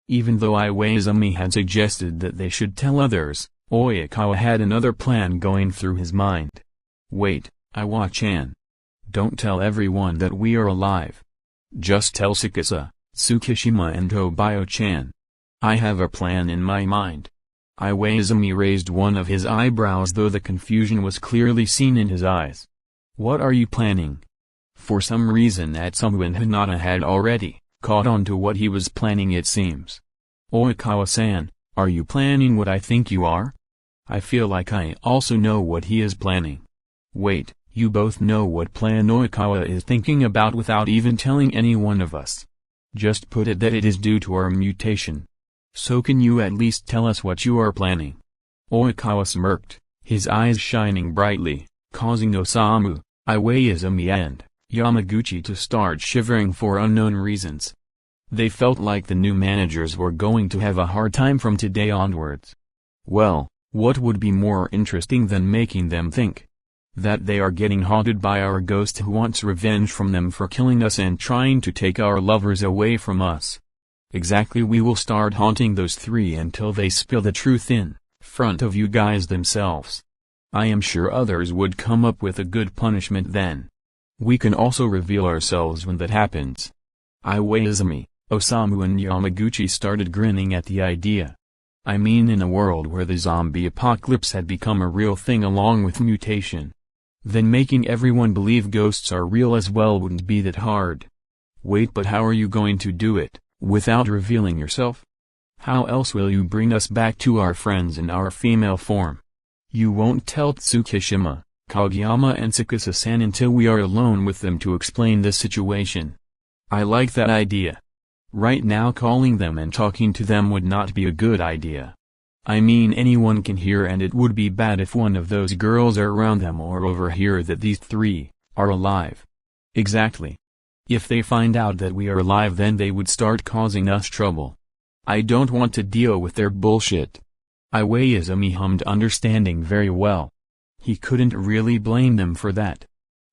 Even though Iwaizumi had suggested that they should tell others, Oyakawa had another plan going through his mind. Wait, Iwa-chan. Don't tell everyone that we are alive. Just tell Sakasa, Tsukishima and Obio-chan. I have a plan in my mind. Iwaizumi raised one of his eyebrows, though the confusion was clearly seen in his eyes. What are you planning? For some reason Atsumu and Hinata had already caught on to what he was planning, it seems. Oyakawa-san, are you planning what I think you are? I feel like I also know what he is planning. Wait, you both know what plan Oyakawa is thinking about without even telling any one of us. Just put it that it is due to our mutation. So can you at least tell us what you are planning? Oyakawa smirked, his eyes shining brightly, causing Osamu, Iwaizumi and Yamaguchi to start shivering for unknown reasons. They felt like the new managers were going to have a hard time from today onwards. Well, what would be more interesting than making them think that they are getting haunted by our ghost who wants revenge from them for killing us and trying to take our lovers away from us? Exactly, we will start haunting those three until they spill the truth in front of you guys themselves. I am sure others would come up with a good punishment then. We can also reveal ourselves when that happens. Iwaizumi, Osamu and Yamaguchi started grinning at the idea. I mean, in a world where the zombie apocalypse had become a real thing along with mutation, then making everyone believe ghosts are real as well wouldn't be that hard. Wait, but how are you going to do it, without revealing yourself? How else will you bring us back to our friends in our female form? You won't tell Tsukishima, Kageyama and Sakasa-san until we are alone with them to explain this situation. I like that idea. Right now calling them and talking to them would not be a good idea. I mean, anyone can hear, and it would be bad if one of those girls are around them or overhear that these three are alive. Exactly. If they find out that we are alive, then they would start causing us trouble. I don't want to deal with their bullshit. Iwaizumi hummed, understanding very well. He couldn't really blame them for that.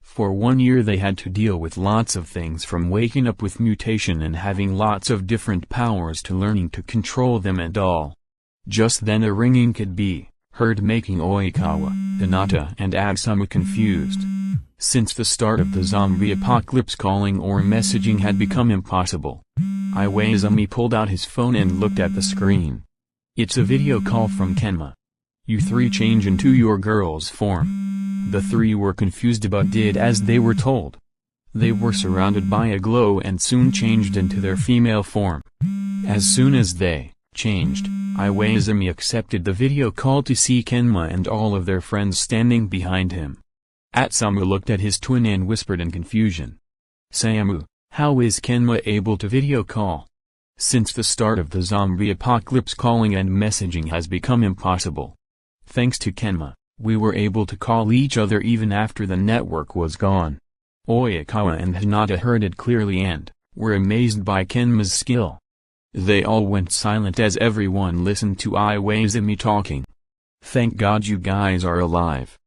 For 1 year they had to deal with lots of things, from waking up with mutation and having lots of different powers to learning to control them and all. Just then a ringing could be heard, making Oyakawa, Hinata and Atsumu confused. Since the start of the zombie apocalypse, calling or messaging had become impossible. Iwaizumi pulled out his phone and looked at the screen. It's a video call from Kenma. You three change into your girl's form. The three were confused but did as they were told. They were surrounded by a glow and soon changed into their female form. As soon as they changed, Iwaizumi accepted the video call to see Kenma and all of their friends standing behind him. Atsumu looked at his twin and whispered in confusion. Samu, how is Kenma able to video call? Since the start of the zombie apocalypse, calling and messaging has become impossible. Thanks to Kenma, we were able to call each other even after the network was gone. Oyakawa and Hinata heard it clearly and were amazed by Kenma's skill. They all went silent as everyone listened to Iwaizumi talking. Thank God you guys are alive.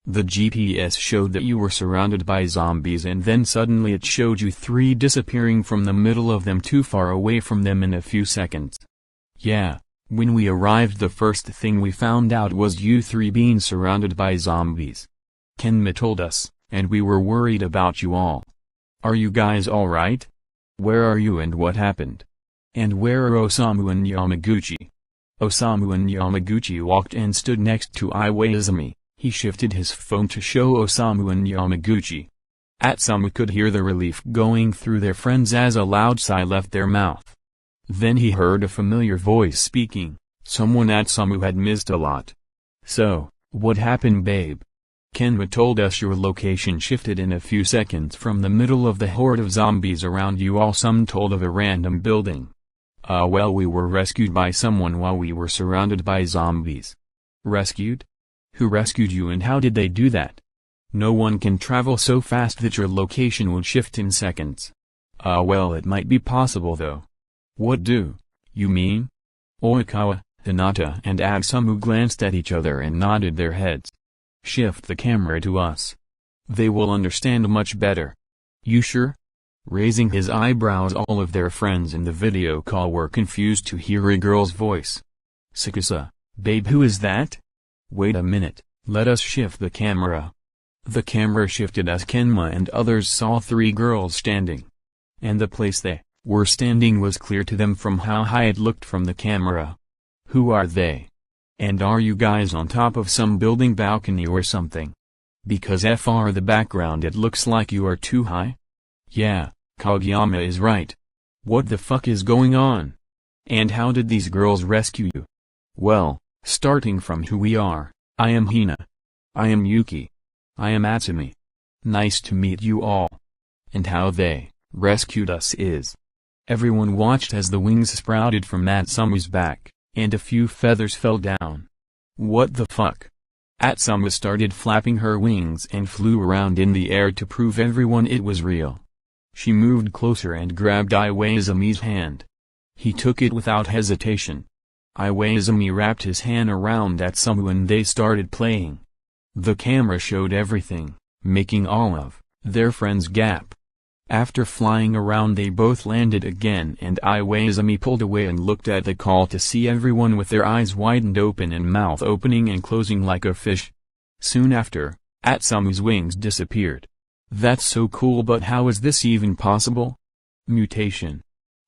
The GPS showed that you were surrounded by zombies, and then suddenly it showed you three disappearing from the middle of them too far away from them in a few seconds. Yeah, when we arrived the first thing we found out was you three being surrounded by zombies. Kenma told us, and we were worried about you all. Are you guys alright? Where are you and what happened? And where are Osamu and Yamaguchi? Osamu and Yamaguchi walked and stood next to Iwaizumi. He shifted his phone to show Osamu and Yamaguchi. Atsumu could hear the relief going through their friends as a loud sigh left their mouth. Then he heard a familiar voice speaking, someone Atsumu had missed a lot. So, what happened, babe? Kenma told us your location shifted in a few seconds from the middle of the horde of zombies around you all. Some told of a random building. Well, we were rescued by someone while we were surrounded by zombies. Rescued? Who rescued you and how did they do that? No one can travel so fast that your location would shift in seconds. Well, it might be possible though. What do you mean? Oyakawa, Hinata and Atsumu glanced at each other and nodded their heads. Shift the camera to us. They will understand much better. You sure? raising his eyebrows. All of their friends in the video call were confused to hear a girl's voice. Sakasa, babe, who is that? Wait a minute, let us shift the camera. The camera shifted as Kenma and others saw three girls standing. And the place they were standing was clear to them from how high it looked from the camera. Who are they? And are you guys on top of some building balcony or something? Because FR the background it looks like you are too high? Yeah, Kageyama is right. What the fuck is going on? And how did these girls rescue you? Well, starting from who we are, I am Hina. I am Yuki. I am Atsumi. Nice to meet you all. And how they rescued us is. Everyone watched as the wings sprouted from Atsumi's back, and a few feathers fell down. What the fuck? Atsumi started flapping her wings and flew around in the air to prove everyone it was real. She moved closer and grabbed Iwaizumi's hand. He took it without hesitation. Iwaizumi wrapped his hand around Atsumi and they started playing. The camera showed everything, making all of their friends gap. After flying around they both landed again and Iwaizumi pulled away and looked at the call to see everyone with their eyes widened open and mouth opening and closing like a fish. Soon after, Atsumi's wings disappeared. That's so cool, but how is this even possible? Mutation.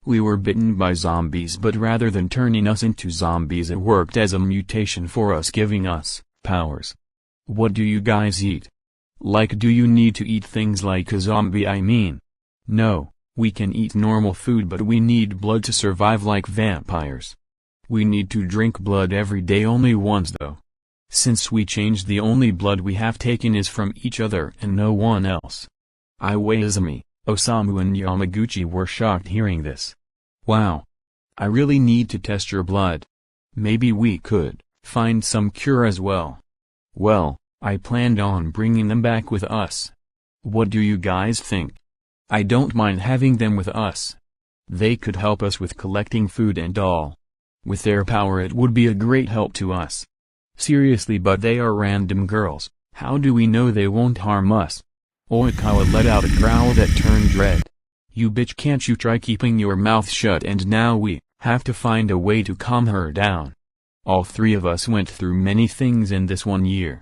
We were bitten by zombies, but rather than turning us into zombies it worked as a mutation for us, giving us powers. What do you guys eat? Like, do you need to eat things like a zombie? I mean, no, we can eat normal food, but we need blood to survive like vampires. We need to drink blood every day, only once though. Since we changed, the only blood we have taken is from each other and no one else. Iwaizumi, Osamu and Yamaguchi were shocked hearing this. Wow. I really need to test your blood. Maybe we could find some cure as well. Well, I planned on bringing them back with us. What do you guys think? I don't mind having them with us. They could help us with collecting food and all. With their power it would be a great help to us. Seriously, but they are random girls, how do we know they won't harm us? Oikawa let out a growl that turned red. You bitch, can't you try keeping your mouth shut? And now we have to find a way to calm her down. All three of us went through many things in this 1 year.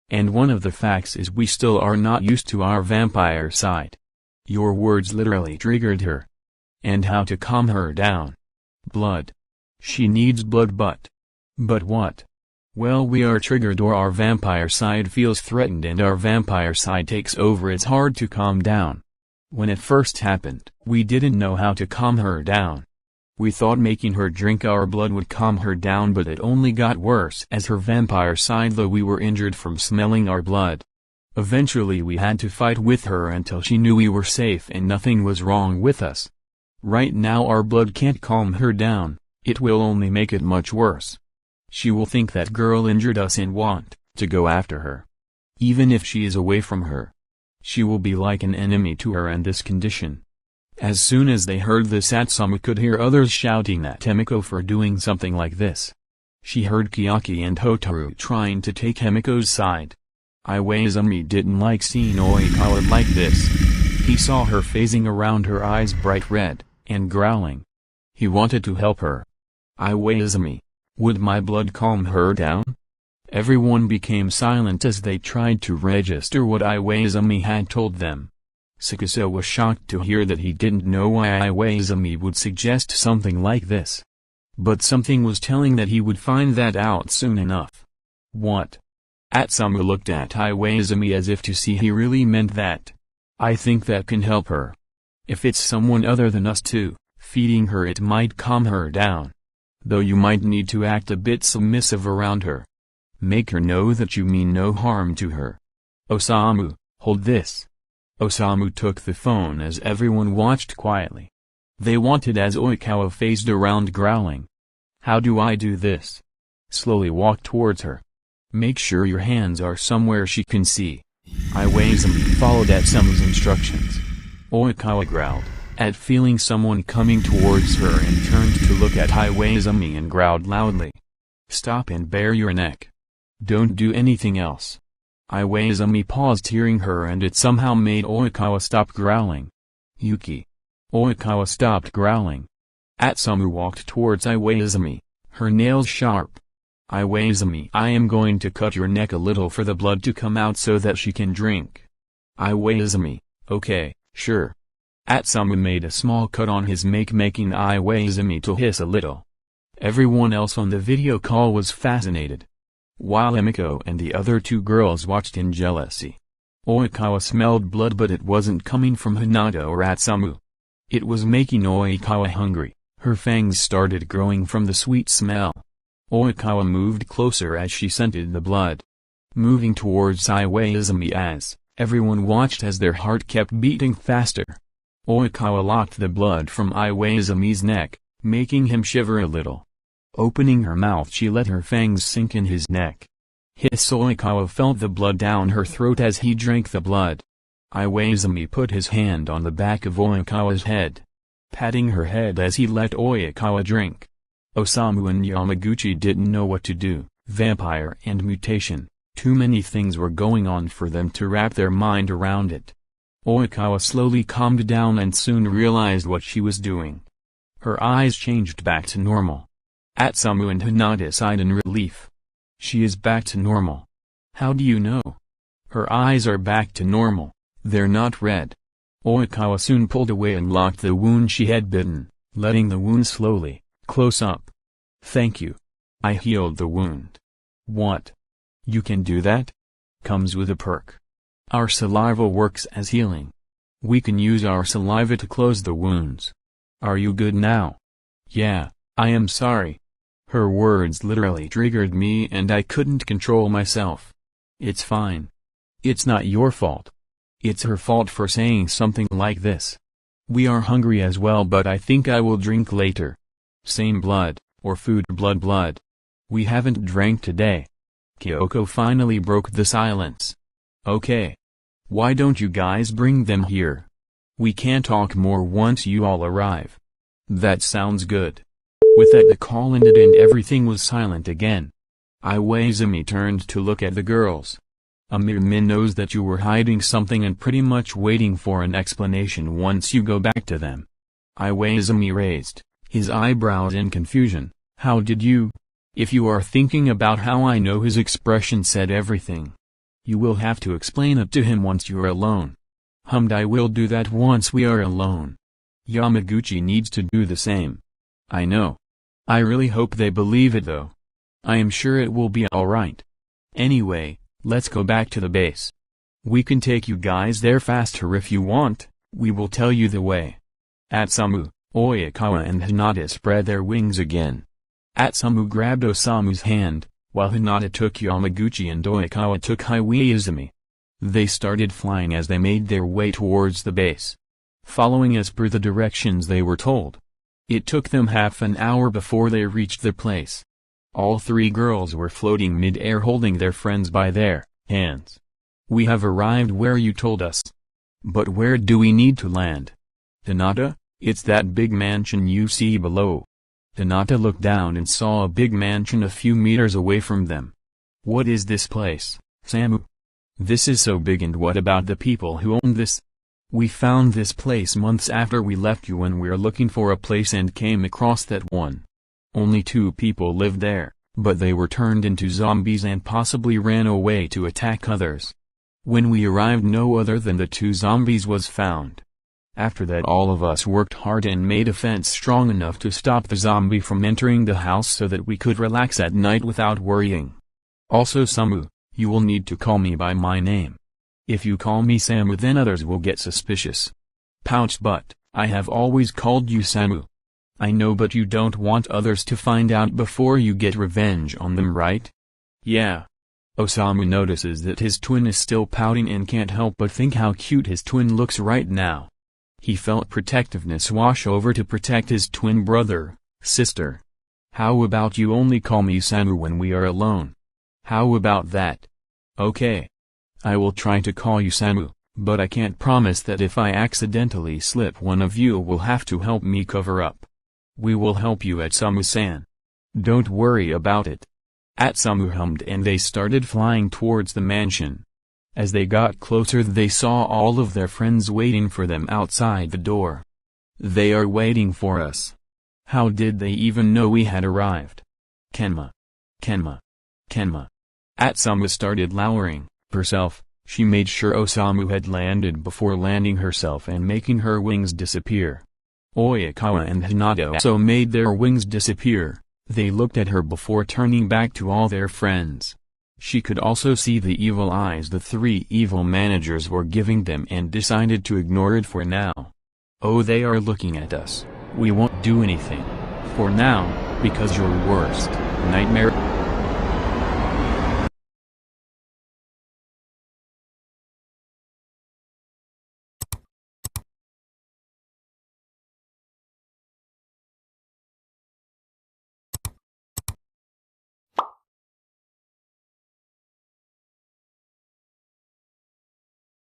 And one of the facts is we still are not used to our vampire side. Your words literally triggered her. And how to calm her down? Blood. She needs blood, but what? Well, we are triggered or our vampire side feels threatened and our vampire side takes over. It's hard to calm down. When it first happened, we didn't know how to calm her down. We thought making her drink our blood would calm her down, but it only got worse as her vampire side, though we were injured from smelling our blood. Eventually we had to fight with her until she knew we were safe and nothing was wrong with us. Right now our blood can't calm her down, it will only make it much worse. She will think that girl injured us and want to go after her. Even if she is away from her, she will be like an enemy to her in this condition. As soon as they heard this, Atsumi could hear others shouting at Emiko for doing something like this. She heard Kiyaki and Hotaru trying to take Emiko's side. Iwaizumi didn't like seeing Oikawa like this. He saw her phasing around, her eyes bright red, and growling. He wanted to help her. Iwaizumi, would my blood calm her down? Everyone became silent as they tried to register what Iwaizumi had told them. Sakasa was shocked to hear that he didn't know why Iwaizumi would suggest something like this. But something was telling that he would find that out soon enough. What? Atsumi looked at Iwaizumi as if to see he really meant that. I think that can help her. If it's someone other than us two, feeding her it might calm her down. Though you might need to act a bit submissive around her. Make her know that you mean no harm to her. Osamu, hold this. Osamu took the phone as everyone watched quietly. They wanted as Oikawa phased around growling. How do I do this? Slowly walk towards her. Make sure your hands are somewhere she can see. Iwaizumi followed Atsumi's instructions. Oikawa growled at feeling someone coming towards her and turned to look at Iwaizumi and growled loudly. Stop and bare your neck. Don't do anything else. Iwaizumi paused hearing her and it somehow made Oikawa stop growling. Yuki. Oikawa stopped growling. Atsumu walked towards Iwaizumi, her nails sharp. Iwaizumi, I am going to cut your neck a little for the blood to come out so that she can drink. Iwaizumi, okay, sure. Atsumu made a small cut on his making Iwaizumi to hiss a little. Everyone else on the video call was fascinated, while Emiko and the other two girls watched in jealousy. Oikawa smelled blood, but it wasn't coming from Hinata or Atsumu. It was making Oikawa hungry. Her fangs started growing from the sweet smell. Oikawa moved closer as she scented the blood, moving towards Iwaizumi as everyone watched as their heart kept beating faster. Oikawa locked the blood from Iwaizumi's neck, making him shiver a little. Opening her mouth, she let her fangs sink in his neck. Hiss! Oikawa felt the blood down her throat as he drank the blood. Iwaizumi put his hand on the back of Oikawa's head, patting her head as he let Oikawa drink. Osamu and Yamaguchi didn't know what to do. Vampire and mutation, too many things were going on for them to wrap their mind around it. Oikawa slowly calmed down and soon realized what she was doing. Her eyes changed back to normal. Atsumu and Hinata sighed in relief. She is back to normal. How do you know? Her eyes are back to normal. They're not red. Oikawa soon pulled away and locked the wound she had bitten, letting the wound slowly close up. Thank you. I healed the wound. What? You can do that? Comes with a perk. Our saliva works as healing. We can use our saliva to close the wounds. Are you good now? Yeah, I am sorry. Her words literally triggered me and I couldn't control myself. It's fine. It's not your fault. It's her fault for saying something like this. We are hungry as well, but I think I will drink later. Same blood, or food blood. We haven't drank today. Kyoko finally broke the silence. Okay. Why don't you guys bring them here? We can talk more once you all arrive. That sounds good. With that, the call ended and everything was silent again. Iwaizumi turned to look at the girls. Min knows that you were hiding something and pretty much waiting for an explanation once you go back to them. Iwaizumi raised his eyebrows in confusion. How did you? If you are thinking about how I know, his expression said everything. You will have to explain it to him once you're alone. I will do that once we are alone. Yamaguchi needs to do the same. I know. I really hope they believe it though. I am sure it will be alright. Anyway, let's go back to the base. We can take you guys there faster if you want, we will tell you the way. Atsumu, Oikawa and Hinata spread their wings again. Atsumu grabbed Osamu's hand, while Hinata took Yamaguchi and Oikawa took Iwaizumi. They started flying as they made their way towards the base, following as per the directions they were told. It took them half an hour before they reached the place. All three girls were floating mid-air holding their friends by their hands. We have arrived where you told us. But where do we need to land? Hinata, it's that big mansion you see below. Hinata looked down and saw a big mansion a few meters away from them. What is this place, Samu? This is so big, and what about the people who own this? We found this place months after we left you when we were looking for a place and came across that one. Only 2 people lived there, but they were turned into zombies and possibly ran away to attack others. When we arrived, no other than the 2 zombies was found. After that, all of us worked hard and made a fence strong enough to stop the zombie from entering the house so that we could relax at night without worrying. Also, Samu, you will need to call me by my name. If you call me Samu, then others will get suspicious. Pouch, but I have always called you Samu. I know, but you don't want others to find out before you get revenge on them, right? Yeah. Osamu notices that his twin is still pouting and can't help but think how cute his twin looks right now. He felt protectiveness wash over to protect his twin brother, sister. How about you only call me Samu when we are alone? How about that? Okay. I will try to call you Samu, but I can't promise that if I accidentally slip, one of you will have to help me cover up. We will help you, Atsumu-san. Don't worry about it. Atsumu hummed and they started flying towards the mansion. As they got closer they saw all of their friends waiting for them outside the door. They are waiting for us. How did they even know we had arrived? Kenma. Kenma. Kenma. Atsuma started lowering herself. She made sure Osamu had landed before landing herself and making her wings disappear. Oyakawa and Hinata also made their wings disappear. They looked at her before turning back to all their friends. She could also see the evil eyes the three evil managers were giving them and decided to ignore it for now. Oh, they are looking at us. We won't do anything. For now, because your worst nightmare